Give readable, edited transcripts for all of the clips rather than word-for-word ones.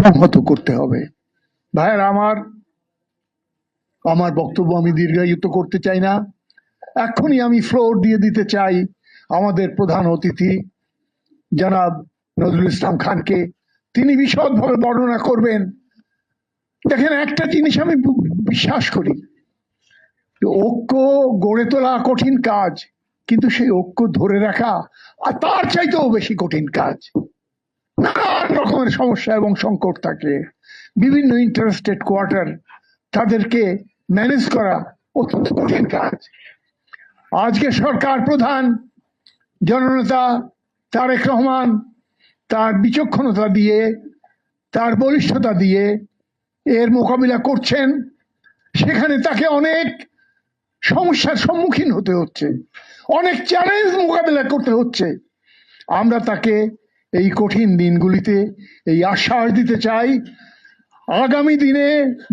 সংহত করতে হবে। ভাইয়েরা আমার বক্তব্য আমি দীর্ঘায়িত করতে চাই না। এখনই আমি ফ্লোর দিয়ে দিতে চাই আমাদের প্রধান অতিথি জনাব নজরুল ইসলাম খানকে। তিনি বিশদভাবে বর্ণনা করবেন। দেখেন, একটা জিনিস আমি বিশ্বাস করি, ঐক্য গড়ে তোলা কঠিন কাজ, কিন্তু সেই ঐক্য ধরে রাখা আর তার চাইতেও বেশি কঠিন কাজ। নানান রকমের সমস্যা এবং সংকট থাকে, বিভিন্ন ইন্টারেস্টেড কোয়ার্টার, তাদেরকে ম্যানেজ করা অত্যন্ত কঠিন কাজ। আজকে সরকার প্রধান জননেতা তারেক রহমান তার বিচক্ষণতা দিয়ে, তার বলিষ্ঠতা দিয়ে এর মোকাবিলা করছেন। সেখানে তাকে অনেক সমস্যার সম্মুখীন হতে হচ্ছে, অনেক চ্যালেঞ্জ মোকাবিলা করতে হচ্ছে। আমরা তাকে এই কঠিন দিনগুলিতে এই আশ্বাস দিতে চাই, আগামী দিনে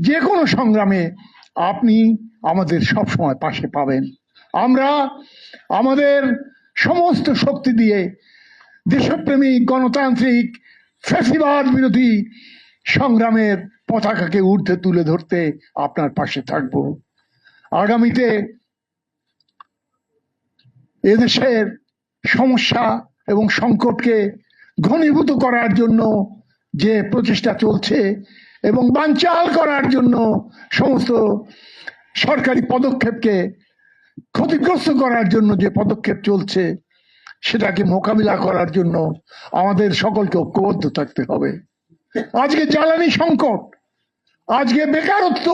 যে কোনো সংগ্রামে আপনি আমাদের সবসময় পাশে পাবেন। আমরা আমাদের সমস্ত শক্তি দিয়ে দেশপ্রেমিক, গণতান্ত্রিক, ফ্যাসিবাদ বিরোধী সংগ্রামের পতাকাকে ঊর্ধ্বে তুলে ধরতে আপনার পাশে থাকব। আগামীতে এদেশের সমস্যা এবং সংকটকে ঘনীভূত করার জন্য যে প্রচেষ্টা চলছে এবং বানচাল করার জন্য সমস্ত সরকারি পদক্ষেপকে ক্ষতিগ্রস্ত করার জন্য যে পদক্ষেপ চলছে, সেটাকে মোকাবিলা করার জন্য আমাদের সকলকে ঐক্যবদ্ধ থাকতে হবে। আজকে জ্বালানি সংকট, আজকে বেকারত্ব,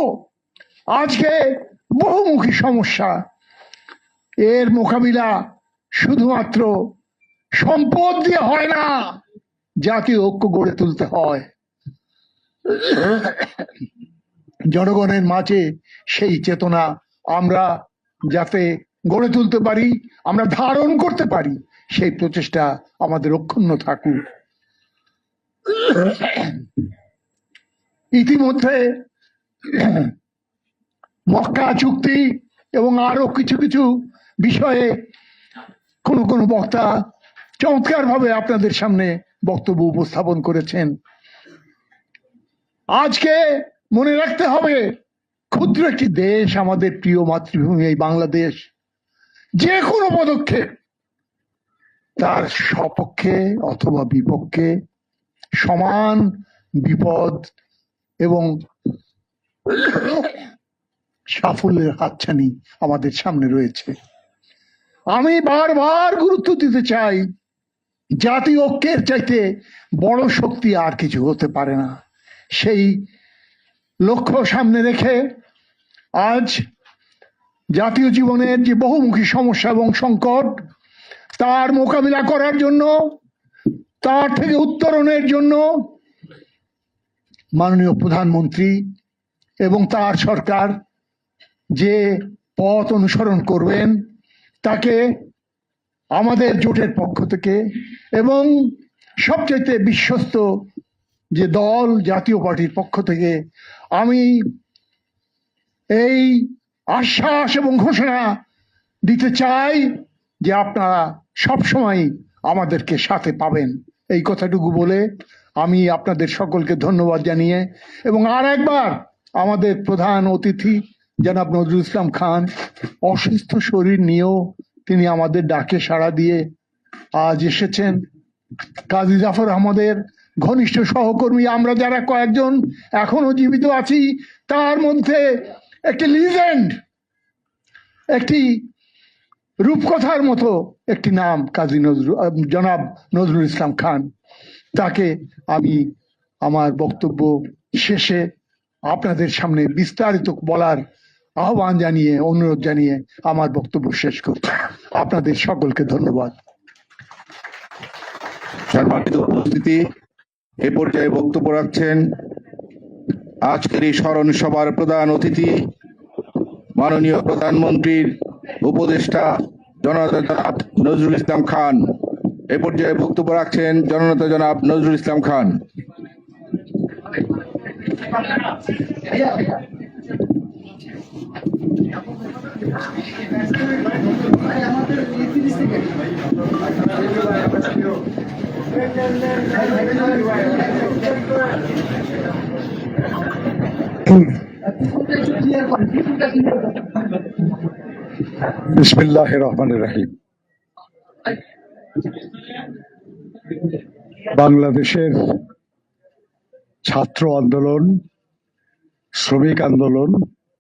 আজকে বহুমুখী সমস্যা, এর মোকাবিলা শুধুমাত্র সম্পদ দিয়ে হয় না, জাতীয় ঐক্য গড়ে তুলতে হয়। জনগণের মাঝে সেই চেতনা আমরা যাতে গড়ে তুলতে পারি, আমরা ধারণ করতে পারি, সেই প্রচেষ্টা আমাদের অক্ষুণ্ণ থাকুক। ইতিমধ্যে মক্কা চুক্তি এবং আরো কিছু কিছু বিষয়ে কোন বক্তা চমৎকার ভাবে আপনাদের সামনে বক্তব্য উপস্থাপন করেছেন। আজকে মনে রাখতে হবে, ক্ষুদ্র একটি দেশ, আমাদের প্রিয় মাতৃভূমি এই বাংলাদেশ, যে কোনো পদক্ষেপ তার সপক্ষে অথবা বিপক্ষে সমান বিপদ এবং সাফল্যের হাতছানি আমাদের সামনে রয়েছে। আমি বারবার গুরুত্ব দিতে চাই, জাতীয় ঐক্যের চাইতে বড় শক্তি আর কিছু হতে পারে না। সেই লক্ষ্য সামনে রেখে আজ জাতীয় জীবনের যে বহুমুখী সমস্যা এবং সংকট, তার মোকাবিলা করার জন্য, তার থেকে উত্তরণের জন্য মাননীয় প্রধানমন্ত্রী এবং তার সরকার যে পথ অনুসরণ করবেন, তাকে আমাদের জোটের পক্ষ থেকে এবং সবচেয়ে বিশ্বস্ত যে দল জাতীয় পার্টির পক্ষ থেকে আমি এই আশ্বাস এবং ঘোষণা দিতে চাই যে আপনারা সবসময় আমাদেরকে সাথে পাবেন। এই কথাটুকু বলে আমি আপনাদের সকলকে ধন্যবাদ জানিয়ে, এবং আর একবার আমাদের প্রধান অতিথি জনাব নজরুল ইসলাম খান অসুস্থ শরীর নিয়েও তিনি আমাদের ডাকে সাড়া দিয়ে আজ এসেছেন। কাজী জাফর আহমদের ঘনিষ্ঠ সহকর্মী আমরা যারা কয়েকজন এখনো জীবিত আছি, তার মধ্যে একটি লিজেন্ড, একটি রূপকথার মতো একটি নাম কাজী জনাব নজরুল ইসলাম খান। তাকে আমি আমার বক্তব্য শেষে আপনাদের সামনে বিস্তারিত বলার আহ্বান জানিয়ে, অনুরোধ জানিয়ে আমার বক্তব্য শেষ করছি। আপনাদের সকলকে ধন্যবাদ। সম্মানিত উপস্থিতি, এ পর্যায়ে বক্তব্য রাখছেন আজকের এই স্মরণ সভার প্রধান অতিথি, মাননীয় প্রধানমন্ত্রীর উপদেষ্টা জননেতা জনাব নজরুল ইসলাম খান। এ পর্যায়ে বক্তব্য রাখছেন জননেতা জনাব নজরুল ইসলাম খান। বিসমিল্লাহ রহমান রাহিম। বাংলাদেশের ছাত্র আন্দোলন, শ্রমিক আন্দোলন